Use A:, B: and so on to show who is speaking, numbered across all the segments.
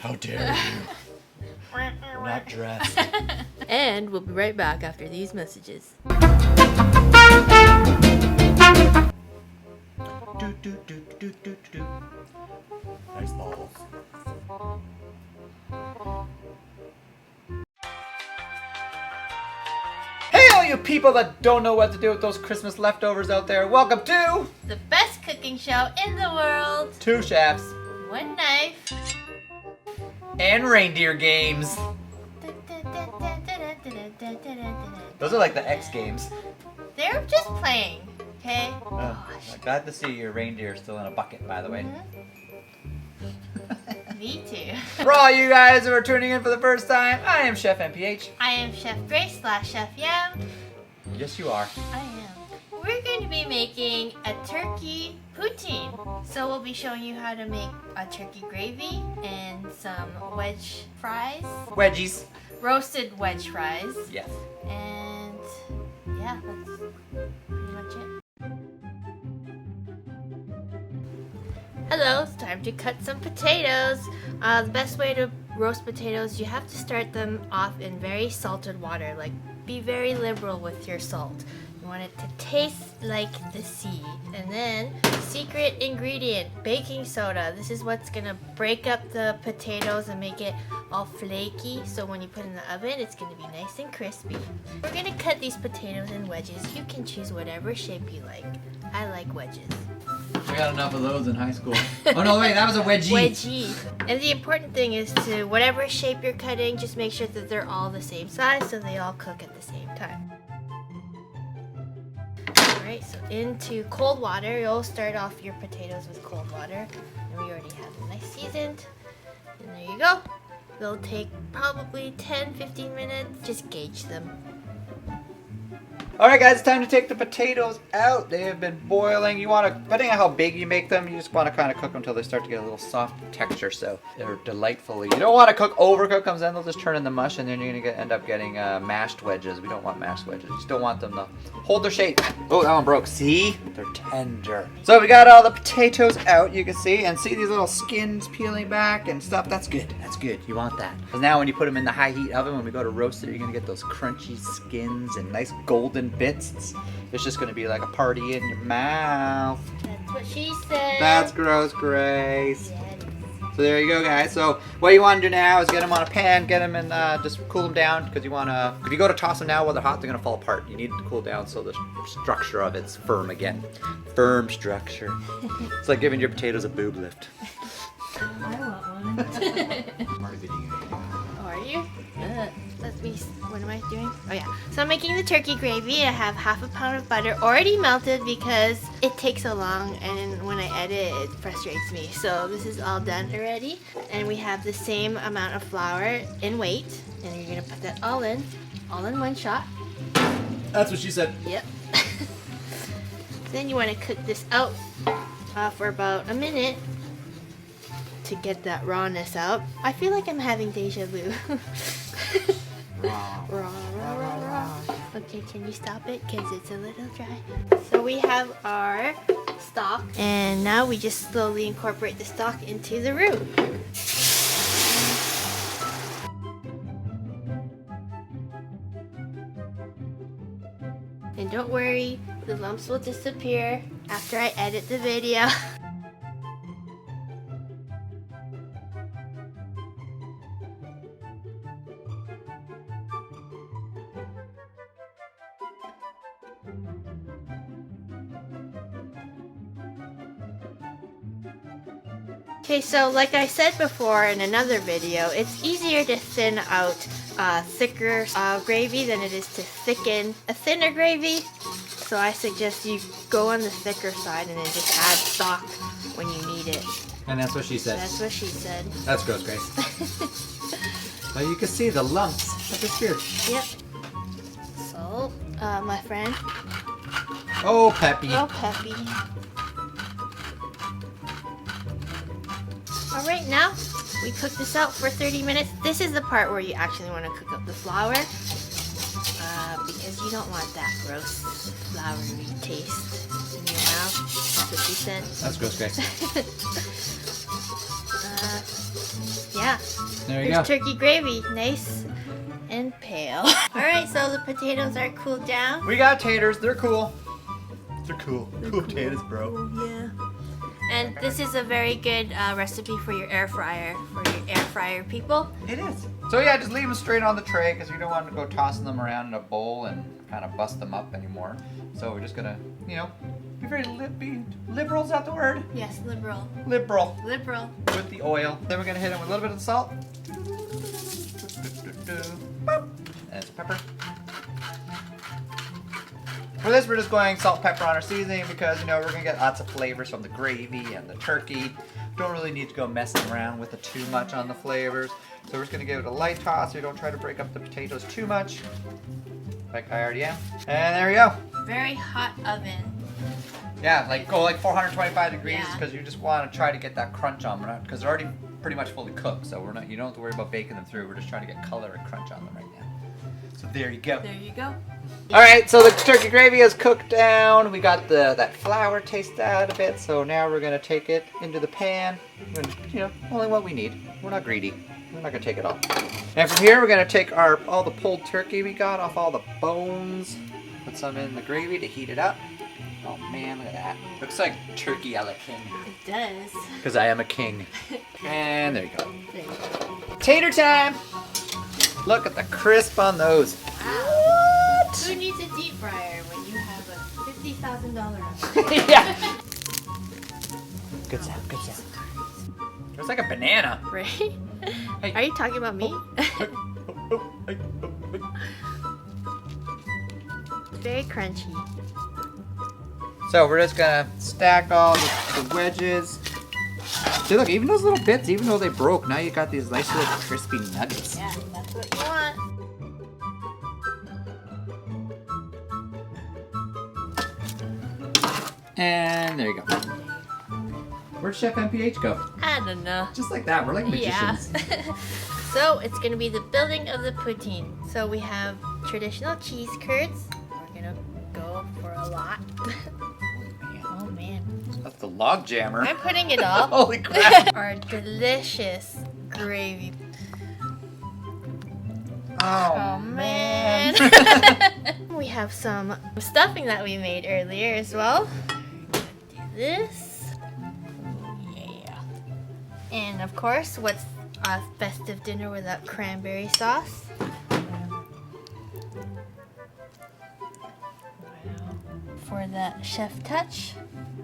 A: How dare you? We're not dressed.
B: And we'll be right back after these messages.
A: Nice balls. Hey, all you people that don't know what to do with those Christmas leftovers out there, welcome to
B: The best cooking show in the world.
A: 2 Chefs
B: One knife.
A: and Reindeer Games. Those are like the X Games.
B: They're just playing, okay?
A: I'm glad to see your reindeer still in a bucket, by the way.
B: Me too.
A: For all you guys who are tuning in for the first time, I am Chef MPH.
B: I am Chef Grace / Chef Yam.
A: Yes, you are.
B: I am. We're going to be making a turkey poutine. So we'll be showing you how to make a turkey gravy and some wedge fries.
A: Wedgies.
B: Roasted wedge fries.
A: Yes.
B: And yeah, that's pretty much it. Hello, it's time to cut some potatoes. The best way to roast potatoes, you have to start them off in very salted water. Like, be very liberal with your salt. You want it to taste like the sea. And then, secret ingredient, baking soda. This is what's gonna break up the potatoes and make it all flaky. So when you put it in the oven, it's gonna be nice and crispy. We're gonna cut these potatoes in wedges. You can choose whatever shape you like. I like wedges.
A: I got enough of those in high school. Oh no, wait, that was a wedgie.
B: Wedgie. And the important thing is to, whatever shape you're cutting, just make sure that they're all the same size so they all cook at the same time. Alright, so into cold water. You'll start off your potatoes with cold water. And we already have them nice seasoned. And there you go. They'll take probably 10-15 minutes. Just gauge them.
A: Alright guys, it's time to take the potatoes out. They have been boiling. You want to, depending on how big you make them, you just want to kind of cook them until they start to get a little soft texture, so they're delightfully. You don't want to overcook them, then they'll just turn into mush, and then you're going to end up getting mashed wedges. We don't want mashed wedges. You just don't want them to hold their shape. Oh, that one broke. See? They're tender. So we got all the potatoes out, you can see, and see these little skins peeling back and stuff. That's good. That's good. You want that. Because now when you put them in the high heat oven, when we go to roast it, you're going to get those crunchy skins and nice golden bits. It's just going to be like a party in your mouth.
B: That's what she said.
A: That's gross, Grace. So there you go, guys. So what you want to do now is get them on a pan, get them and just cool them down, because you want to, if you go to toss them now while they're hot, they're going to fall apart. You need to cool down so the structure of it's firm again. Firm structure. It's like giving your potatoes a boob lift.
B: I want one.
A: I'm already videoing it.
B: Oh, are you? Let me, what am I doing? Oh yeah. So I'm making the turkey gravy. I have half a pound of butter already melted because it takes so long, and when I edit it frustrates me. So this is all done already. And we have the same amount of flour in weight. And you're gonna put that all in one shot.
A: That's what she said.
B: Yep. Then you want to cook this out for about a minute to get that rawness out. I feel like I'm having deja vu. Raw. Okay, can you stop it? Because it's a little dry. So we have our stock, and now we just slowly incorporate the stock into the roux. And don't worry, the lumps will disappear after I edit the video. Okay, so like I said before in another video, it's easier to thin out thicker gravy than it is to thicken a thinner gravy. So I suggest you go on the thicker side and then just add stock when you need it.
A: And that's what she said.
B: That's what she said.
A: That's gross, Grace. Well, you can see the lumps have disappeared.
B: Yep. So, my friend.
A: Oh, Peppy.
B: Oh, Peppy. Alright, now we cook this out for 30 minutes. This is the part where you actually want to cook up the flour because you don't want that gross floury taste in your mouth. That's what she said.
A: That's gross, Grace.
B: Yeah.
A: There you
B: There's
A: go.
B: turkey gravy. Nice and pale. Alright, so the potatoes are cooled down.
A: We got taters. They're cool. They're cool. Cool potatoes, bro.
B: Yeah. And this is a very good recipe for your air fryer, people.
A: It is. So yeah, just leave them straight on the tray because you don't want to go tossing them around in a bowl and kind of bust them up anymore. So we're just gonna, you know, be very liberal. Is that the word?
B: Yes, liberal.
A: Liberal
B: Liberal.
A: with the oil. Then we're gonna hit them with a little bit of salt. Boop. And some pepper. For this, we're just going salt, pepper on our seasoning because, you know, we're going to get lots of flavors from the gravy and the turkey. Don't really need to go messing around with it too much on the flavors. So we're just going to give it a light toss so you don't try to break up the potatoes too much, like I already am. And there we go.
B: Very hot oven.
A: Yeah, go like 425 degrees
B: Yeah.
A: because you just want to try to get that crunch on them because they're already pretty much fully cooked. So we're not, you don't have to worry about baking them through. We're just trying to get color and crunch on them right now. So there you go.
B: There you go.
A: All right, so the turkey gravy is cooked down. We got that flour tasted out a bit, so now we're gonna take it into the pan. We're gonna, you know, only what we need. We're not greedy. We're not gonna take it all. And from here, we're gonna take all the pulled turkey we got off all the bones, put some in the gravy to heat it up. Oh man, look at that. Looks like turkey a la king.
B: It does.
A: Because I am a king. And there you go.
B: There you go.
A: Tater time! Look at the crisp on those.
B: What? Who needs a deep fryer when you have a $50,000 oven?
A: Yeah. Good sound, good sound. It was like a banana.
B: Right?
A: Hey.
B: Are you talking about me? Very crunchy.
A: So we're just gonna stack all the wedges. See, look, even those little bits, even though they broke, now you got these nice little crispy nuggets.
B: Yeah, that's what you want.
A: And there you go. Where'd Chef MPH go?
B: I don't know.
A: Just like that, we're like magicians.
B: Yeah. So it's gonna be the building of the poutine. So we have traditional cheese curds. We're gonna go for a lot. Oh man.
A: That's the log jammer.
B: I'm putting it all.
A: Holy crap.
B: Our delicious gravy.
A: Oh,
B: man. We have some stuffing that we made earlier as well. Do this. Yeah. And of course, what's a festive dinner without cranberry sauce? Wow. For the chef touch.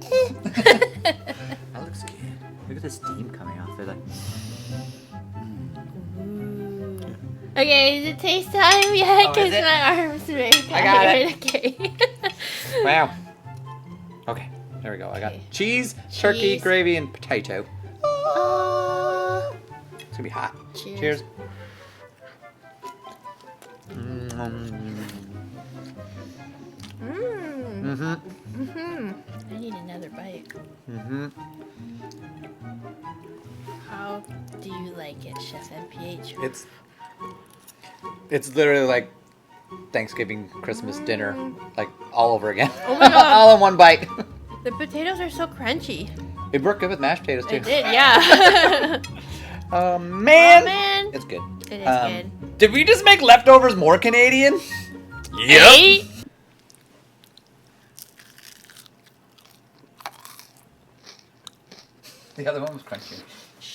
A: That looks good. Look at the steam coming off it. Like,
B: Okay, is it taste time yet?
A: Oh, is
B: Because
A: it?
B: my arm's very tired.
A: I got it.
B: Okay.
A: wow. Okay, there we go. I got
B: Okay.
A: cheese, turkey,
B: Cheese.
A: gravy, and potato. It's gonna be hot.
B: Cheers.
A: Cheers.
B: I need another bite.
A: Mm-hmm.
B: How do you like it, Chef MPH?
A: It's literally like Thanksgiving, Christmas dinner, like all over again.
B: Oh my God.
A: All in one bite.
B: The potatoes are so crunchy.
A: It worked good with mashed potatoes too.
B: It did, yeah.
A: Oh man.
B: Oh man.
A: It's good.
B: It is good.
A: Did we just make leftovers more Canadian?
B: Hey.
A: The other one was crunchy.